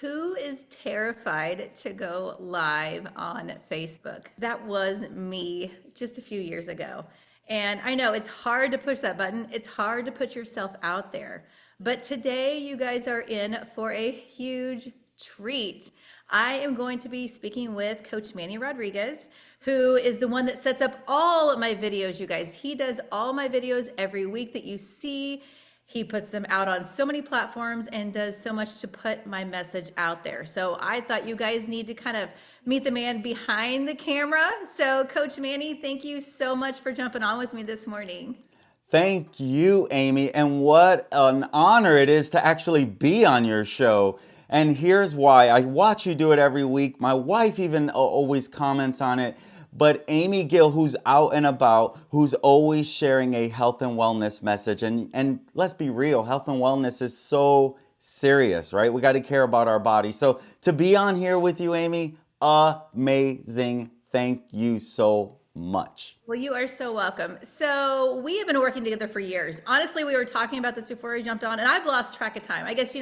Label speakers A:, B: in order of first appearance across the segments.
A: Who is terrified to go live on Facebook? That was me just a few years ago. And I know it's hard to push that button, it's hard to put yourself out there. But today, you guys are in for a huge treat. I am going to be speaking with Coach Manny Rodriguez, who is the one that sets up all of my videos, you guys. He does all my videos every week that you see. He puts them out on so many platforms and does so much to put my message out there. So I thought you guys need to kind of meet the man behind the camera. So Coach Manny, thank you so much for jumping on with me this morning.
B: Thank you, Amy. And what an honor it is to actually be on your show. And here's why. I watch you do it every week. My wife even always comments on it. But Amy Gill, who's out and about, who's always sharing a health and wellness message. And let's be real, health and wellness is so serious, right? We got to care about our body. So to be on here with you, Amy, amazing. Thank you so much.
A: Well, you are so welcome. So, we have been working together for years. Honestly, we were talking about this before we jumped on, and I've lost track of time. I guess,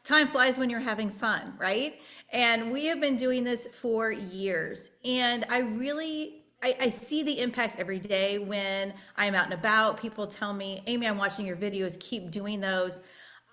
A: time flies when you're having fun, right? And we have been doing this for years. And I see the impact every day when I'm out and about. People tell me, Amy, I'm watching your videos, keep doing those.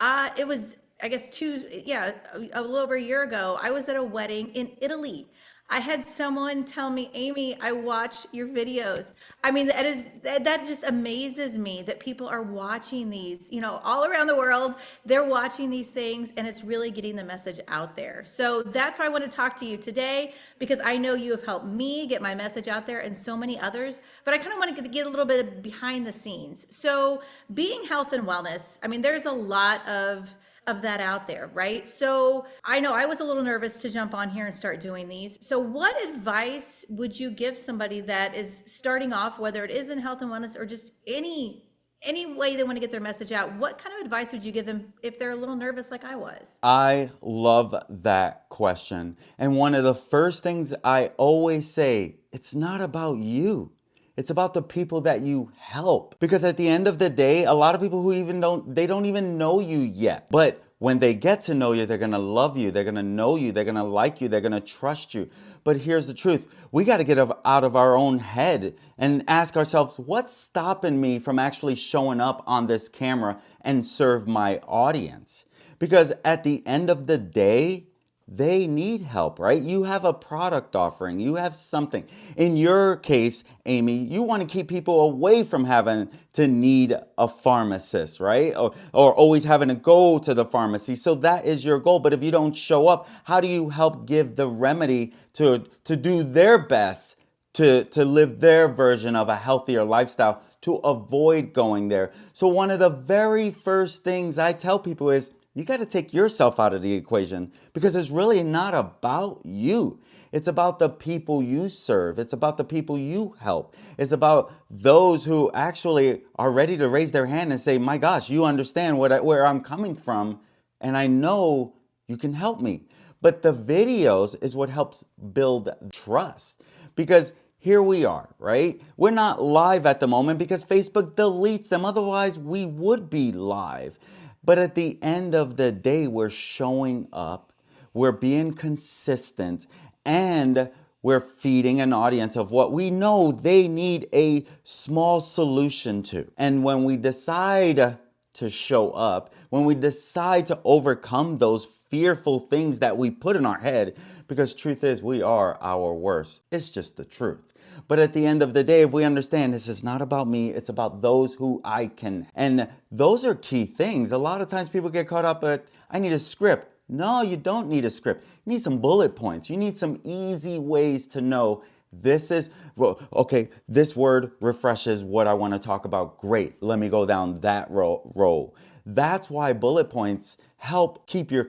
A: It was, I guess, a little over a year ago, I was at a wedding in Italy. I had someone tell me, Amy, I watch your videos. I mean, that just amazes me that people are watching these, all around the world. They're watching these things and it's really getting the message out there. So that's why I want to talk to you today because I know you have helped me get my message out there and so many others. But I kind of want to get a little bit behind the scenes. So being health and wellness, I mean, there's a lot of that out there, right? So I know I was a little nervous to jump on here and start doing these. So what advice would you give somebody that is starting off, whether it is in health and wellness or just any way they want to get their message out? What kind of advice would you give them if they're a little nervous like I was?
B: I love that question. And one of the first things I always say, it's not about you. It's about the people that you help. Because at the end of the day, a lot of people who they don't even know you yet. But when they get to know you, they're gonna love you, they're gonna know you, they're gonna like you, they're gonna trust you. But here's the truth. We gotta get out of our own head and ask ourselves, what's stopping me from actually showing up on this camera and serve my audience? Because at the end of the day, they need help, right? You have a product offering, you have something. In your case, Amy, you want to keep people away from having to need a pharmacist, right? Or always having to go to the pharmacy. So that is your goal. But if you don't show up, how do you help give the remedy to do their best to live their version of a healthier lifestyle, to avoid going there? So one of the very first things I tell people is, you got to take yourself out of the equation because it's really not about you. It's about the people you serve. It's about the people you help. It's about those who actually are ready to raise their hand and say, my gosh, you understand where I'm coming from, and I know you can help me. But the videos is what helps build trust because here we are, right? We're not live at the moment because Facebook deletes them. Otherwise, we would be live. But at the end of the day, we're showing up, we're being consistent, and we're feeding an audience of what we know they need a small solution to. And when we decide to show up, when we decide to overcome those fearful things that we put in our head, because truth is, we are our worst. It's just the truth. But at the end of the day, if we understand this is not about me, it's about those who I can. And those are key things. A lot of times people get caught up at, I need a script. No, you don't need a script. You need some bullet points. You need some easy ways to know this is, well, okay, this word refreshes what I want to talk about. Great. Let me go down that road. That's why bullet points help keep your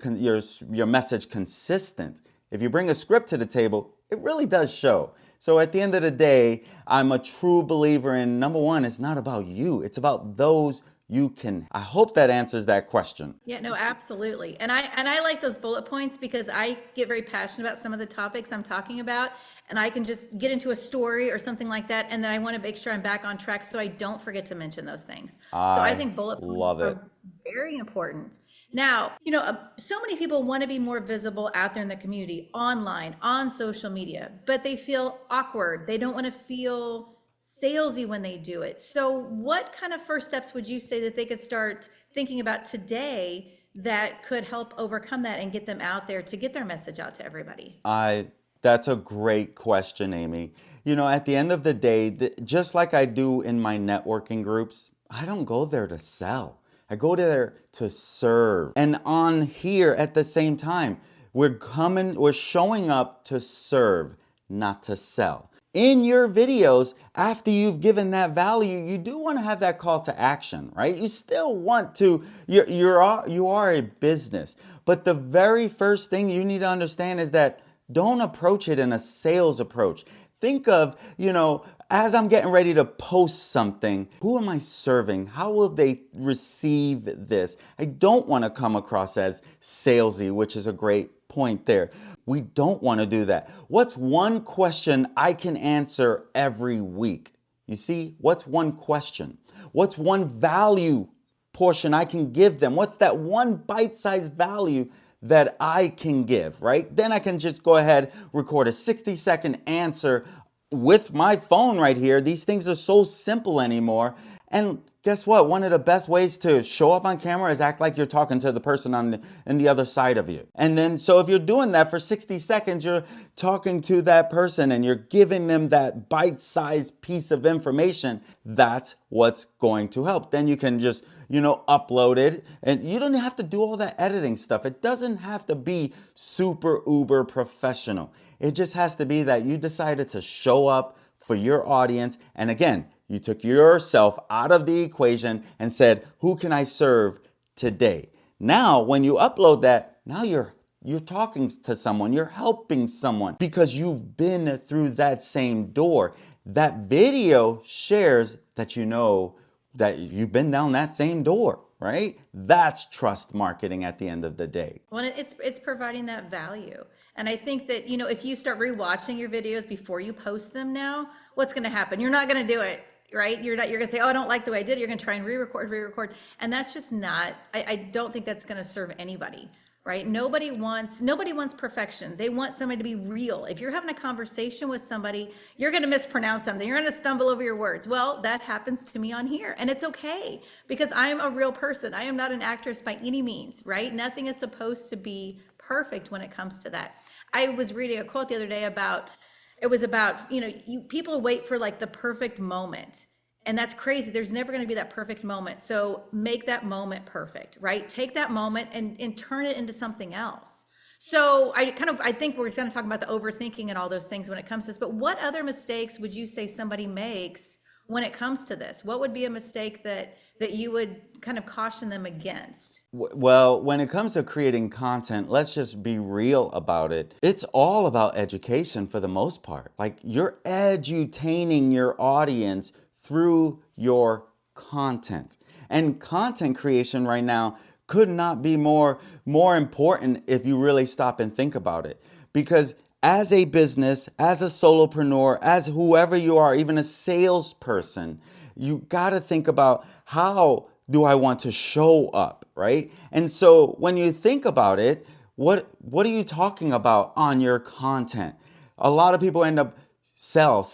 B: message consistent. If you bring a script to the table, it really does show. So at the end of the day, I'm a true believer in, number one, it's not about you. It's about those you can. I hope that answers that question.
A: Yeah, no, absolutely. And I like those bullet points because I get very passionate about some of the topics I'm talking about, and I can just get into a story or something like that, and then I want to make sure I'm back on track so I don't forget to mention those things. So I
B: I
A: think bullet points
B: love it.
A: are very important. Now, so many people want to be more visible out there in the community, online, on social media, but they feel awkward. They don't want to feel salesy when they do it. So, what kind of first steps would you say that they could start thinking about today that could help overcome that and get them out there to get their message out to everybody?
B: I That's a great question, Amy. At the end of the day, just like I do in my networking groups, I don't go there to sell. I go there to serve. And on here at the same time, we're showing up to serve, not to sell. In your videos, after you've given that value, you do want to have that call to action, right? You still want to, you are a business. But the very first thing you need to understand is that don't approach it in a sales approach. Think of, as I'm getting ready to post something, who am I serving? How will they receive this? I don't want to come across as salesy, which is a great point there. We don't want to do that. What's one question I can answer every week? You see, what's one question? What's one value portion I can give them? What's that one bite-sized value that I can give, right? Then I can just go ahead, record a 60-second answer with my phone right here. These things are so simple anymore. And guess what? One of the best ways to show up on camera is act like you're talking to the person on the other side of you. And then, so if you're doing that for 60 seconds, you're talking to that person and you're giving them that bite-sized piece of information. That's what's going to help. Then you can just, upload it, and you don't have to do all that editing stuff. It doesn't have to be super uber professional. It just has to be that you decided to show up for your audience. And again, you took yourself out of the equation and said, who can I serve today? Now, when you upload that, now you're talking to someone, you're helping someone because you've been through that same door. That video shares that that you've been down that same door, right? That's trust marketing at the end of the day.
A: Well, it's providing that value. And I think that, if you start rewatching your videos before you post them now, what's going to happen? You're not going to do it, right? You're going to say, oh, I don't like the way I did it. You're going to try and re-record. And that's just not, I don't think that's going to serve anybody, right? Nobody wants perfection. They want somebody to be real. If you're having a conversation with somebody, you're going to mispronounce something. You're going to stumble over your words. Well, that happens to me on here, and it's okay because I'm a real person. I am not an actress by any means, right? Nothing is supposed to be perfect when it comes to that. I was reading a quote the other day about, people wait for like the perfect moment. And that's crazy. There's never going to be that perfect moment. So make that moment perfect, right? Take that moment and turn it into something else. So I think we're going to talk about the overthinking and all those things when it comes to this, but what other mistakes would you say somebody makes when it comes to this? What would be a mistake that you would kind of caution them against?
B: Well, when it comes to creating content, let's just be real about it. It's all about education for the most part. Like you're edutaining your audience through your content. And content creation right now could not be more important if you really stop and think about it. Because as a business, as a solopreneur, as whoever you are, even a salesperson, you got to think about how do I want to show up, right? And so when you think about it, what are you talking about on your content? A lot of people end up sell.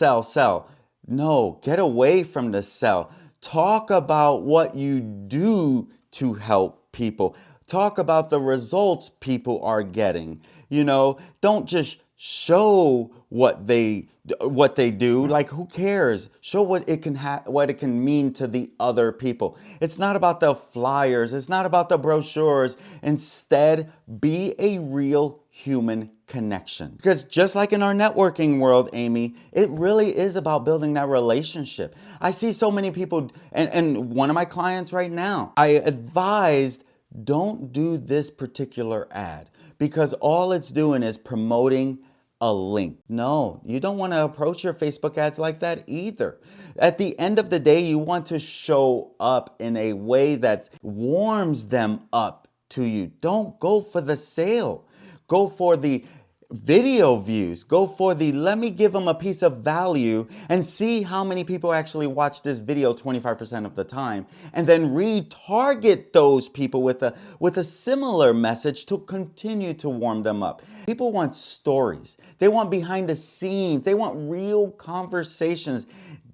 B: No, get away from the sell. Talk about what you do to help people. Talk about the results people are getting. Don't just show what they do. Like, who cares? Show what it can mean to the other people. It's not about the flyers. It's not about the brochures. Instead, be a real human connection. Because just like in our networking world, Amy, it really is about building that relationship. I see so many people, and one of my clients right now, I advised, don't do this particular ad because all it's doing is promoting a link. No, you don't want to approach your Facebook ads like that either. At the end of the day, you want to show up in a way that warms them up to you. Don't go for the sale. Go for the video views. Go for the let me give them a piece of value and see how many people actually watch this video 25% of the time, and then retarget those people with a similar message to continue to warm them up. People want stories. They want behind the scenes. They want real conversations.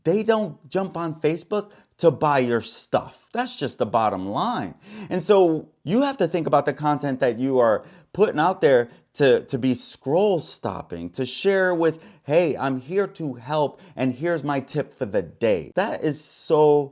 B: They don't jump on Facebook to buy your stuff. That's just the bottom line. And so you have to think about the content that you are putting out there to be scroll stopping, to share with, hey, I'm here to help and here's my tip for the day. That is so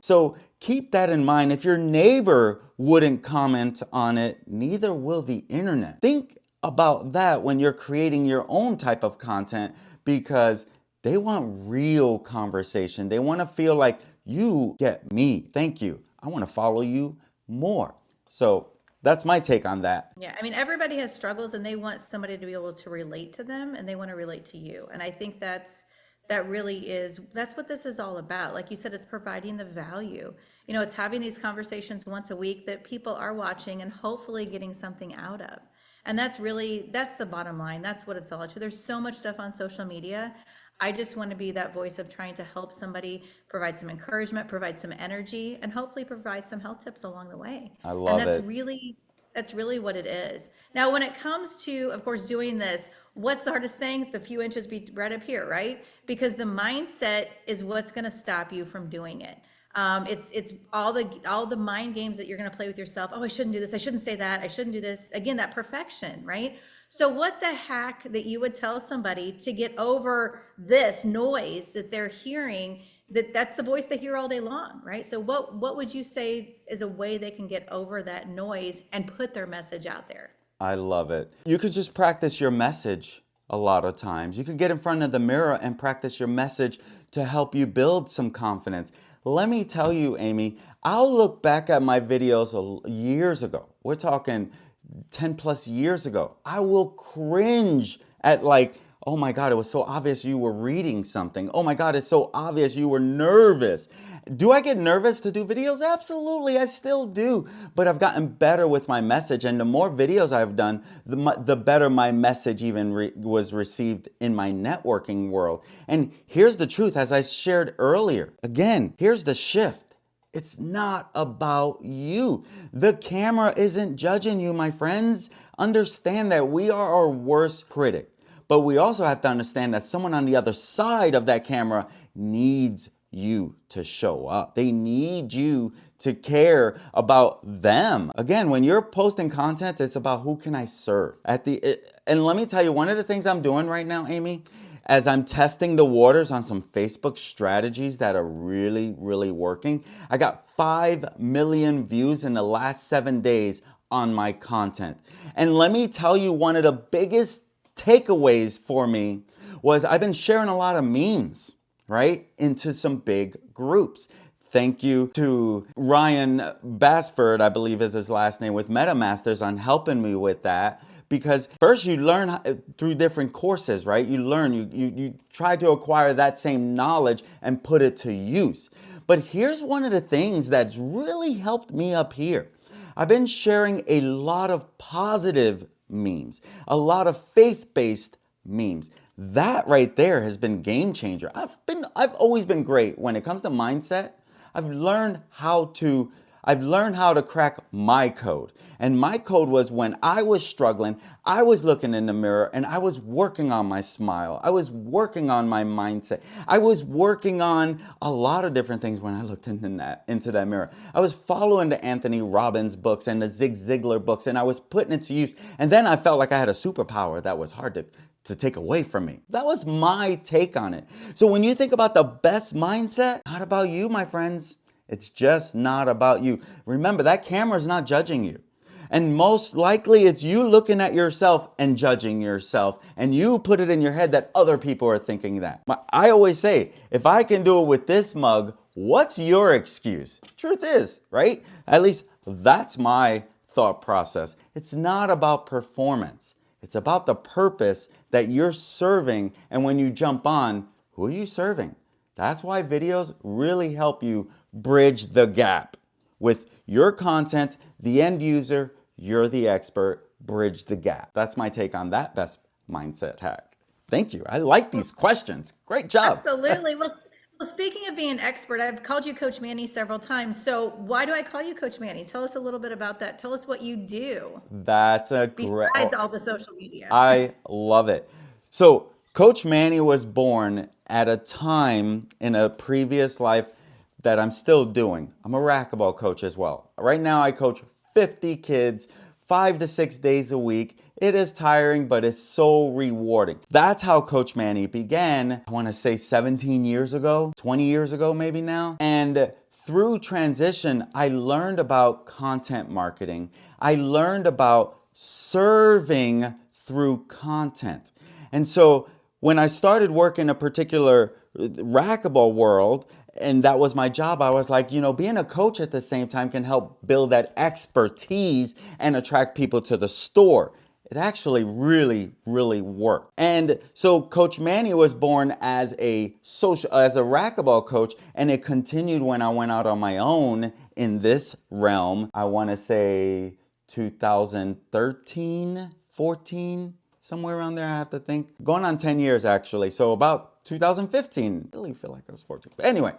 B: keep that in mind. If your neighbor wouldn't comment on it, neither will the internet. Think about that when you're creating your own type of content, because they want real conversation. They want to feel like you get me. Thank you. I want to follow you more. So that's my take on that.
A: Yeah, I mean, everybody has struggles and they want somebody to be able to relate to them and they want to relate to you. And I think that's what this is all about. Like you said, it's providing the value. It's having these conversations once a week that people are watching and hopefully getting something out of. And that's the bottom line. That's what it's all about. There's so much stuff on social media. I just want to be that voice of trying to help somebody, provide some encouragement, provide some energy, and hopefully provide some health tips along the way.
B: I
A: And
B: love
A: that's
B: it.
A: really that's really what it is. Now, when it comes to, of course, doing this, what's the hardest thing? The few inches be right up here, right? Because the mindset is what's going to stop you from doing it. It's all the mind games that you're going to play with yourself. Oh, I shouldn't do this. I shouldn't say that. I shouldn't do this. Again, that perfection, right? So what's a hack that you would tell somebody to get over this noise that they're hearing, that's the voice they hear all day long, right? So what would you say is a way they can get over that noise and put their message out there?
B: I love it. You could just practice your message a lot of times. You could get in front of the mirror and practice your message to help you build some confidence. Let me tell you, Amy, I'll look back at my videos years ago. We're talking 10 plus years ago. I will cringe at like, oh my God, it was so obvious you were reading something. Oh my God, it's so obvious you were nervous. Do I get nervous to do videos? Absolutely, I still do. But I've gotten better with my message. And the more videos I've done, the better my message even was received in my networking world. And here's the truth, as I shared earlier. Again, here's the shift. It's not about you. The camera isn't judging you, my friends. Understand that we are our worst critic. But we also have to understand that someone on the other side of that camera needs you to show up. They need you to care about them. Again, when you're posting content, it's about who can I serve. And let me tell you, one of the things I'm doing right now, Amy, as I'm testing the waters on some Facebook strategies that are really, really working. I got 5 million views in the last 7 days on my content. And let me tell you, one of the biggest takeaways for me was I've been sharing a lot of memes, right, into some big groups. Thank you to Ryan Basford, I believe is his last name, with MetaMasters on helping me with that. Because first you learn through different courses, right? You learn, you try to acquire that same knowledge and put it to use. But here's one of the things that's really helped me up here. I've been sharing a lot of positive memes, a lot of faith-based memes. That right there has been game changer. I've always been great when it comes to mindset. I've learned how to crack my code. And my code was when I was struggling, I was looking in the mirror and I was working on my smile. I was working on my mindset. I was working on a lot of different things when I looked into that mirror. I was following the Anthony Robbins books and the Zig Ziglar books, and I was putting it to use. And then I felt like I had a superpower that was hard to take away from me. That was my take on it. So when you think about the best mindset, not about you, my friends. It's just not about you. Remember, that camera is not judging you. And most likely it's you looking at yourself and judging yourself. And you put it in your head that other people are thinking that. I always say, if I can do it with this mug, what's your excuse? Truth is, right? At least that's my thought process. It's not about performance. It's about the purpose that you're serving. And when you jump on, who are you serving? That's why videos really help you bridge the gap with your content, the end user, you're the expert, bridge the gap. That's my take on that best mindset hack? Thank you. I like these questions. Great job.
A: Absolutely. Well, speaking of being an expert, I've called you Coach Manny several times. So why do I call you Coach Manny? Tell us a little bit about that. Tell us what you do
B: That's a great.
A: besides all the social media.
B: I love it. So, Coach Manny was born at a time in a previous life that I'm still doing. I'm a racquetball coach as well. Right now, I coach 50 kids 5 to 6 days a week. It is tiring, but it's so rewarding. That's how Coach Manny began, I want to say 17 years ago, 20 years ago, maybe now. And through transition, I learned about content marketing. I learned about serving through content. And so when I started working a particular racquetball world, and that was my job, I was like, being a coach at the same time can help build that expertise and attract people to the store. It actually really, really worked. And so Coach Manny was born as a racquetball coach, and it continued when I went out on my own in this realm. I want to say 2013, 14, somewhere around there, I have to think. Going on 10 years, actually. So about 2015. I really feel like I was 14. But anyway,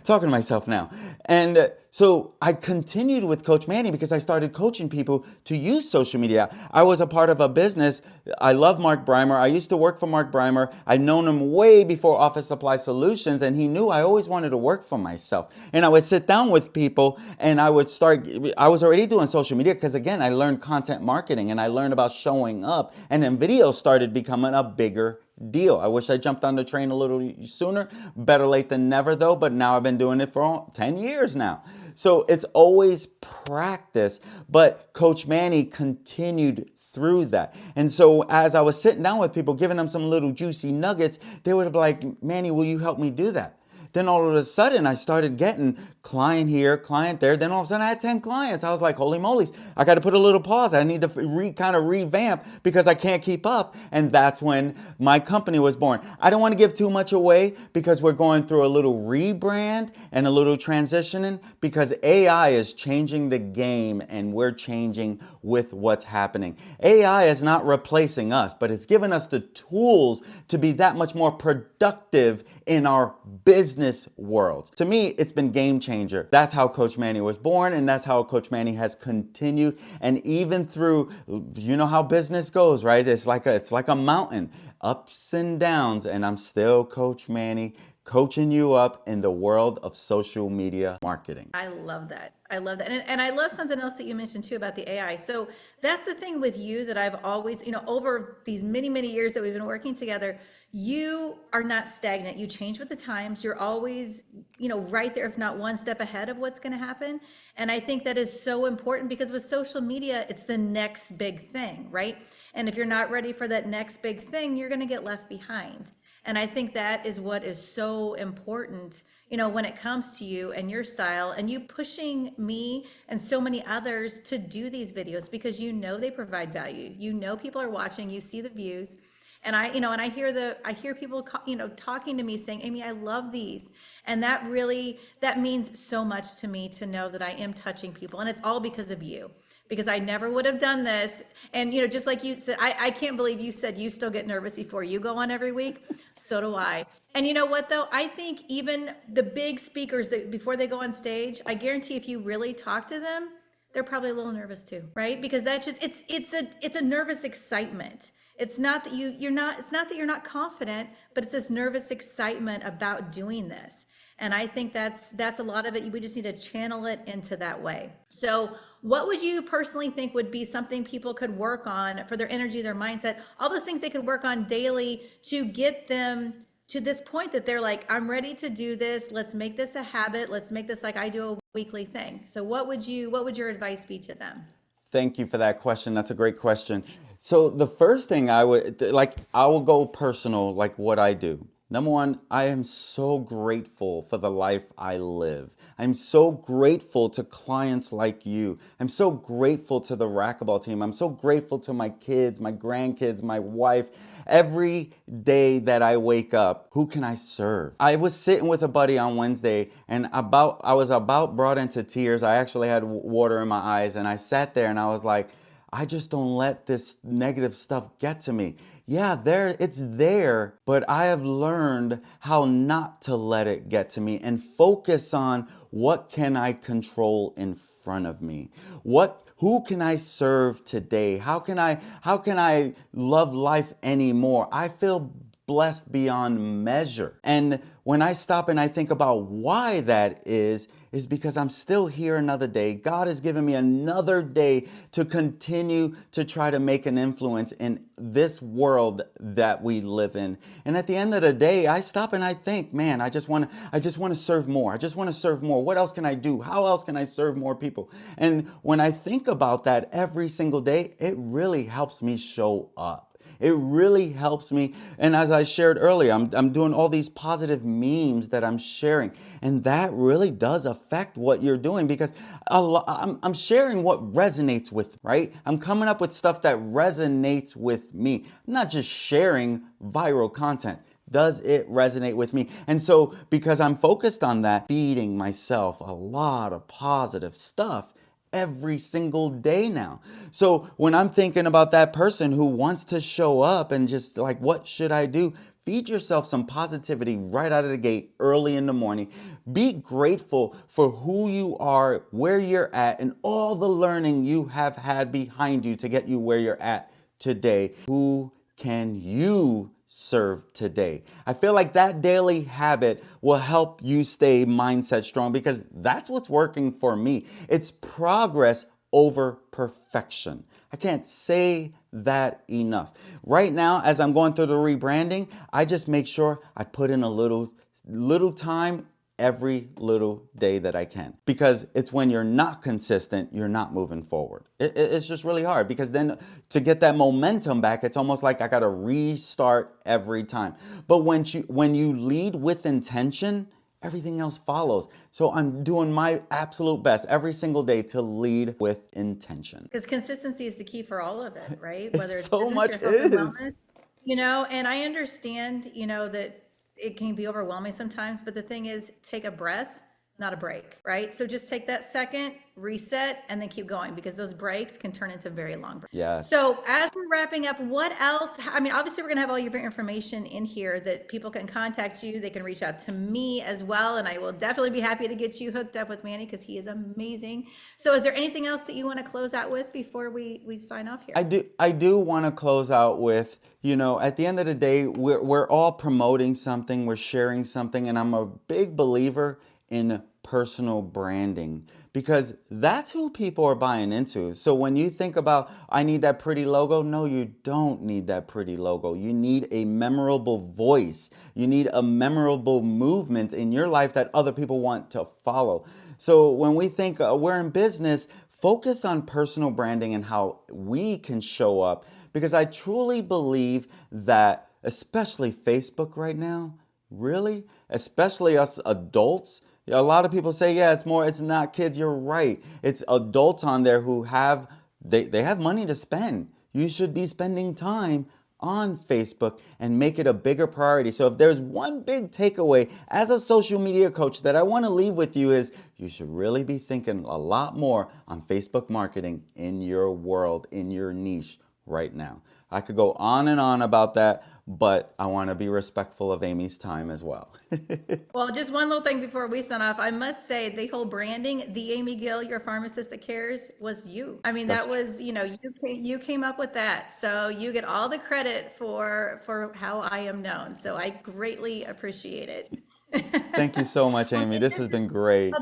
B: talking to myself now. And so I continued with Coach Manny because I started coaching people to use social media. I was a part of a business. I love Mark Breimer. I used to work for Mark Breimer. I'd known him way before Office Supply Solutions, and he knew I always wanted to work for myself. And I would sit down with people and I was already doing social media because, again, I learned content marketing and I learned about showing up. And then video started becoming a bigger deal. I wish I jumped on the train a little sooner. Better late than never, though. But now I've been doing it for 10 years now. So it's always practice. But Coach Manny continued through that. And so as I was sitting down with people, giving them some little juicy nuggets, they would be like, Manny, will you help me do that? Then all of a sudden, I started getting client here, client there. Then all of a sudden, I had 10 clients. I was like, holy moly, I got to put a little pause. I need to kind of revamp because I can't keep up. And that's when my company was born. I don't want to give too much away because we're going through a little rebrand and a little transitioning because AI is changing the game and we're changing with what's happening. AI is not replacing us, but it's giving us the tools to be that much more productive in our business world. To me, it's been game changer. That's how Coach Manny was born, and that's how Coach Manny has continued. And even through, you know how business goes, right? It's like a mountain, ups and downs, and I'm still Coach Manny, coaching you up in the world of social media marketing.
A: I love that. I love that. And I love something else that you mentioned too about the AI. So that's the thing with you that I've always, over these many, many years that we've been working together, you are not stagnant. You change with the times. You're always, right there, if not one step ahead of what's going to happen. And I think that is so important because with social media, it's the next big thing, right? And if you're not ready for that next big thing, you're going to get left behind. And I think that is what is so important, when it comes to you and your style and you pushing me and so many others to do these videos because they provide value. People are watching, you see the views. And I hear people, talking to me saying, Amy, I love these. And that means so much to me to know that I am touching people. And it's all because of you. Because I never would have done this. And, just like you said, I can't believe you said you still get nervous before you go on every week. So do I. And you know what, though? I think even the big speakers, before they go on stage, I guarantee if you really talk to them, they're probably a little nervous too, right? Because that's just, it's a nervous excitement. It's not that it's not that you're not confident, but it's this nervous excitement about doing this. And I think that's a lot of it. We just need to channel it into that way. So what would you personally think would be something people could work on for their energy, their mindset, all those things they could work on daily to get them to this point that they're like, I'm ready to do this. Let's make this a habit. Let's make this like I do a weekly thing. So what would your advice be to them?
B: Thank you for that question. That's a great question. So the first thing I will go personal, like what I do. Number one, I am so grateful for the life I live. I'm so grateful to clients like you. I'm so grateful to the racquetball team. I'm so grateful to my kids, my grandkids, my wife. Every day that I wake up, who can I serve? I was sitting with a buddy on Wednesday and I was about brought into tears. I actually had water in my eyes and I sat there and I was like, I just don't let this negative stuff get to me. Yeah, it's there, but I have learned how not to let it get to me and focus on what can I control in front of me. Who can I serve today? How can I love life anymore? I feel blessed beyond measure. And when I stop and I think about why that is because I'm still here another day. God has given me another day to continue to try to make an influence in this world that we live in. And at the end of the day, I stop and I think, man, I just want to serve more. I just want to serve more. What else can I do? How else can I serve more people? And when I think about that every single day, it really helps me show up. It really helps me. And as I shared earlier, I'm doing all these positive memes that I'm sharing. And that really does affect what you're doing because I'm sharing what resonates with, right? I'm coming up with stuff that resonates with me. I'm not just sharing viral content. Does it resonate with me? And so, because I'm focused on that, feeding myself a lot of positive stuff every single day now. So when I'm thinking about that person who wants to show up and just like, what should I do? Feed yourself some positivity right out of the gate early in the morning. Be grateful for who you are, where you're at, and all the learning you have had behind you to get you where you're at today. Who can you serve today? I feel like that daily habit will help you stay mindset strong because that's what's working for me. It's progress over perfection. I can't say that enough. Right now, as I'm going through the rebranding, I just make sure I put in a little time every little day that I can. Because it's when you're not consistent, you're not moving forward. It's just really hard because then to get that momentum back, it's almost like I got to restart every time. But when you lead with intention, everything else follows. So I'm doing my absolute best every single day to lead with intention.
A: Because consistency is the key for all of it, right?
B: It
A: Whether it's
B: so
A: business,
B: much
A: your health and
B: is.
A: wellness, and I understand, that it can be overwhelming sometimes, but the thing is, take a breath, not a break, right? So just take that second, reset, and then keep going because those breaks can turn into very long breaks.
B: Yes.
A: So as we're wrapping up, what else? I mean, obviously, we're gonna have all your information in here that people can contact you. They can reach out to me as well, and I will definitely be happy to get you hooked up with Manny because he is amazing. So, is there anything else that you want to close out with before we sign off
B: I
A: here?
B: do I do want to close out with, at the end of the day, we're all promoting something, we're sharing something, and I'm a big believer in personal branding because that's who people are buying into. So when you think about I need that pretty logo, no, you don't need that pretty logo. You need a memorable voice. You need a memorable movement in your life that other people want to follow. So when we think we're in business, focus on personal branding and how we can show up because I truly believe that, especially Facebook right now, really, especially us adults. A lot of people say, yeah, it's not kids. You're right. It's adults on there who they have money to spend. You should be spending time on Facebook and make it a bigger priority. So if there's one big takeaway as a social media coach that I want to leave with you is you should really be thinking a lot more on Facebook marketing in your world, in your niche right now. I could go on and on about that, but I want to be respectful of Amy's time as well.
A: Well, just one little thing before we sign off. I must say the whole branding, the Amy Gill, your pharmacist that cares, was you. I mean,
B: That's
A: that was, you came up with that. So you get all the credit for how I am known. So I greatly appreciate it.
B: Thank you so much,
A: Well,
B: Amy.
A: Nick,
B: This has been great.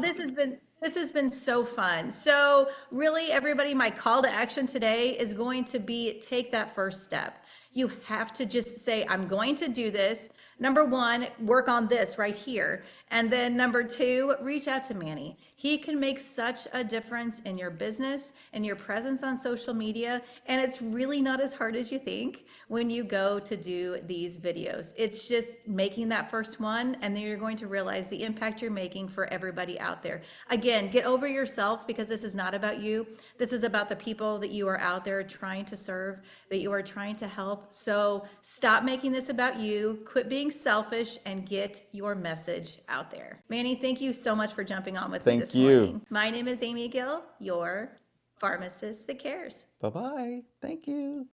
A: this has been so fun. So really, everybody, my call to action today is going to be take that first step. You have to just say, I'm going to do this. Number one, work on this right here. And then number two, reach out to Manny. He can make such a difference in your business and your presence on social media. And it's really not as hard as you think when you go to do these videos. It's just making that first one, and then you're going to realize the impact you're making for everybody out there. Again, get over yourself because this is not about you. This is about the people that you are out there trying to serve, that you are trying to help. So stop making this about you, quit being selfish, and get your message out there. Manny, thank you so much for jumping on with me
B: Thank
A: this
B: you.
A: morning. My name is Amy Gill, your pharmacist that cares.
B: Bye bye. Thank you.